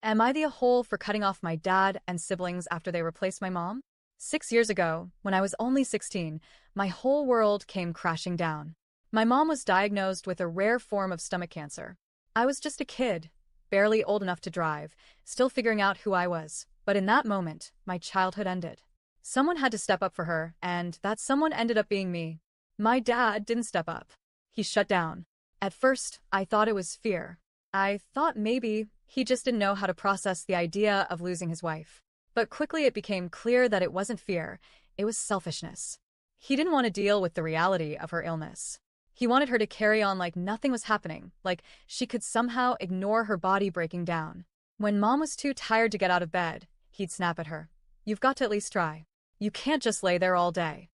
Am I the a-hole for cutting off my dad and siblings after they replaced my mom? 6 years ago, when I was only 16, my whole world came crashing down. My mom was diagnosed with a rare form of stomach cancer. I was just a kid, barely old enough to drive, still figuring out who I was. But in that moment, my childhood ended. Someone had to step up for her, and that someone ended up being me. My dad didn't step up. He shut down. At first, I thought it was fear. I thought maybe he just didn't know how to process the idea of losing his wife. But quickly it became clear that it wasn't fear, it was selfishness. He didn't want to deal with the reality of her illness. He wanted her to carry on like nothing was happening, like she could somehow ignore her body breaking down. When mom was too tired to get out of bed, he'd snap at her. You've got to at least try. You can't just lay there all day.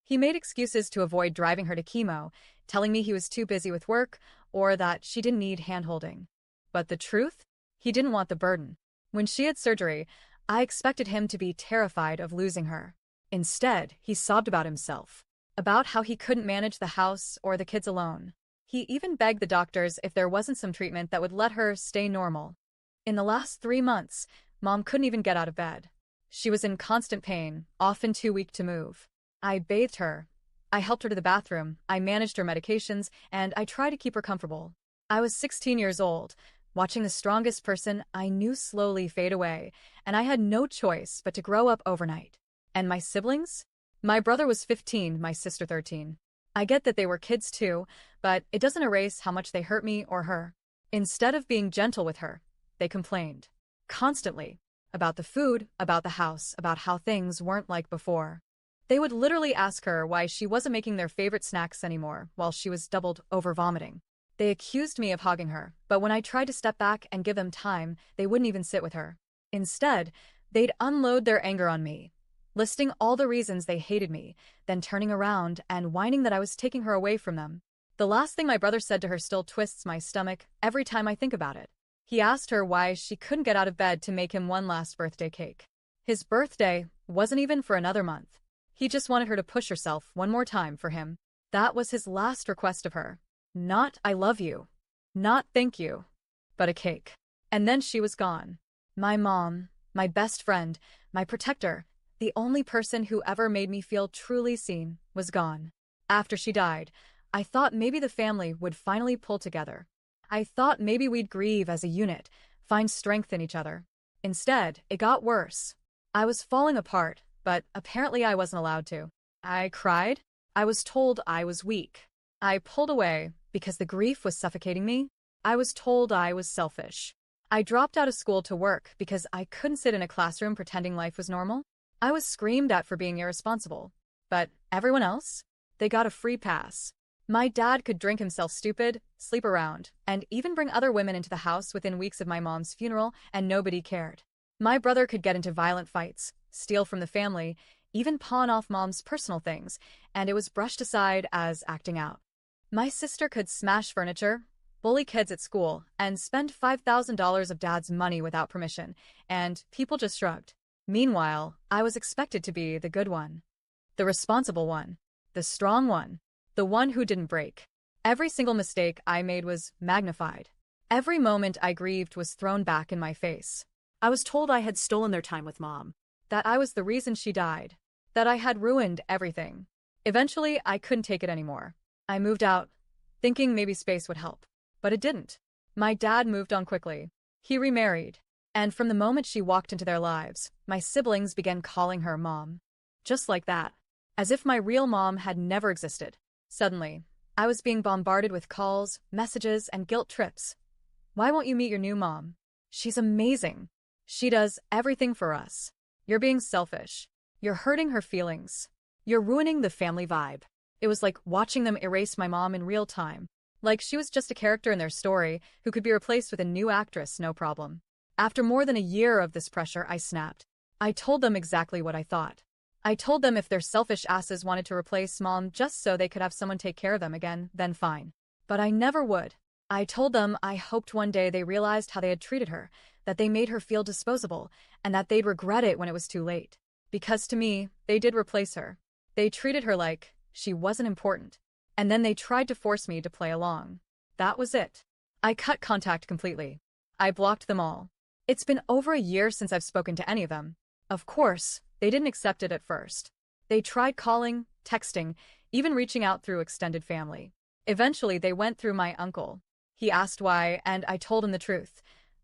He made excuses to avoid driving her to chemo, telling me he was too busy with work or that she didn't need hand-holding. But the truth? He didn't want the burden. When she had surgery, I expected him to be terrified of losing her. Instead, he sobbed about himself, about how he couldn't manage the house or the kids alone. He even begged the doctors if there wasn't some treatment that would let her stay normal. In the last 3 months, mom couldn't even get out of bed. She was in constant pain, often too weak to move. I bathed her. I helped her to the bathroom, I managed her medications, and I tried to keep her comfortable. I was 16 years old, watching the strongest person I knew slowly fade away, and I had no choice but to grow up overnight. And my siblings? My brother was 15, my sister 13. I get that they were kids too, but it doesn't erase how much they hurt me or her. Instead of being gentle with her, they complained. Constantly. About the food, about the house, about how things weren't like before. They would literally ask her why she wasn't making their favorite snacks anymore while she was doubled over vomiting. They accused me of hogging her, but when I tried to step back and give them time, they wouldn't even sit with her. Instead, they'd unload their anger on me, listing all the reasons they hated me, then turning around and whining that I was taking her away from them. The last thing my brother said to her still twists my stomach every time I think about it. He asked her why she couldn't get out of bed to make him one last birthday cake. His birthday wasn't even for another month. He just wanted her to push herself one more time for him. That was his last request of her. Not "I love you," not "thank you," but a cake. And then she was gone. My mom, my best friend, my protector, the only person who ever made me feel truly seen, was gone. After she died, I thought maybe the family would finally pull together. I thought maybe we'd grieve as a unit, find strength in each other. Instead, it got worse. I was falling apart, but apparently I wasn't allowed to. I cried. I was told I was weak. I pulled away because the grief was suffocating me. I was told I was selfish. I dropped out of school to work because I couldn't sit in a classroom pretending life was normal. I was screamed at for being irresponsible. But everyone else? They got a free pass. My dad could drink himself stupid, sleep around, and even bring other women into the house within weeks of my mom's funeral, and nobody cared. My brother could get into violent fights, steal from the family, even pawn off mom's personal things, and it was brushed aside as acting out. My sister could smash furniture, bully kids at school, and spend $5,000 of dad's money without permission, and people just shrugged. Meanwhile, I was expected to be the good one. The responsible one. The strong one. The one who didn't break. Every single mistake I made was magnified. Every moment I grieved was thrown back in my face. I was told I had stolen their time with mom, that I was the reason she died, that I had ruined everything. Eventually, I couldn't take it anymore. I moved out, thinking maybe space would help. But it didn't. My dad moved on quickly. He remarried. And from the moment she walked into their lives, my siblings began calling her mom. Just like that. As if my real mom had never existed. Suddenly, I was being bombarded with calls, messages, and guilt trips. Why won't you meet your new mom? She's amazing. She does everything for us. You're being selfish. You're hurting her feelings. You're ruining the family vibe. It was like watching them erase my mom in real time. Like she was just a character in their story who could be replaced with a new actress, no problem. After more than a year of this pressure, I snapped. I told them exactly what I thought. I told them if their selfish asses wanted to replace mom just so they could have someone take care of them again, then fine. But I never would. I told them I hoped one day they realized how they had treated her, that they made her feel disposable, and that they'd regret it when it was too late. Because to me, they did replace her. They treated her like she wasn't important. And then they tried to force me to play along. That was it. I cut contact completely. I blocked them all. It's been over a year since I've spoken to any of them. Of course, they didn't accept it at first. They tried calling, texting, even reaching out through extended family. Eventually, they went through my uncle. He asked why, and I told him the truth.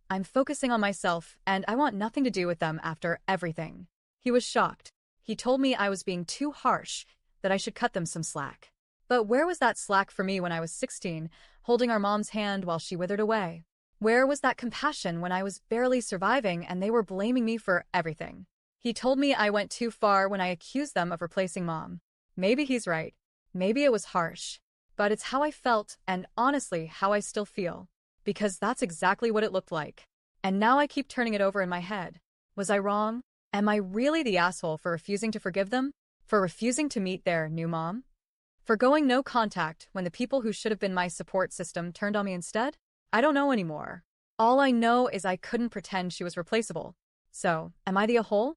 I'm focusing on myself, and I want nothing to do with them after everything. He was shocked. He told me I was being too harsh, that I should cut them some slack. But where was that slack for me when I was 16, holding our mom's hand while she withered away? Where was that compassion when I was barely surviving and they were blaming me for everything? He told me I went too far when I accused them of replacing mom. Maybe he's right. Maybe it was harsh. But it's how I felt, and honestly, how I still feel. Because that's exactly what it looked like. And now I keep turning it over in my head. Was I wrong? Am I really the asshole for refusing to forgive them? For refusing to meet their new mom? For going no contact when the people who should have been my support system turned on me instead? I don't know anymore. All I know is I couldn't pretend she was replaceable. So, am I the a-hole?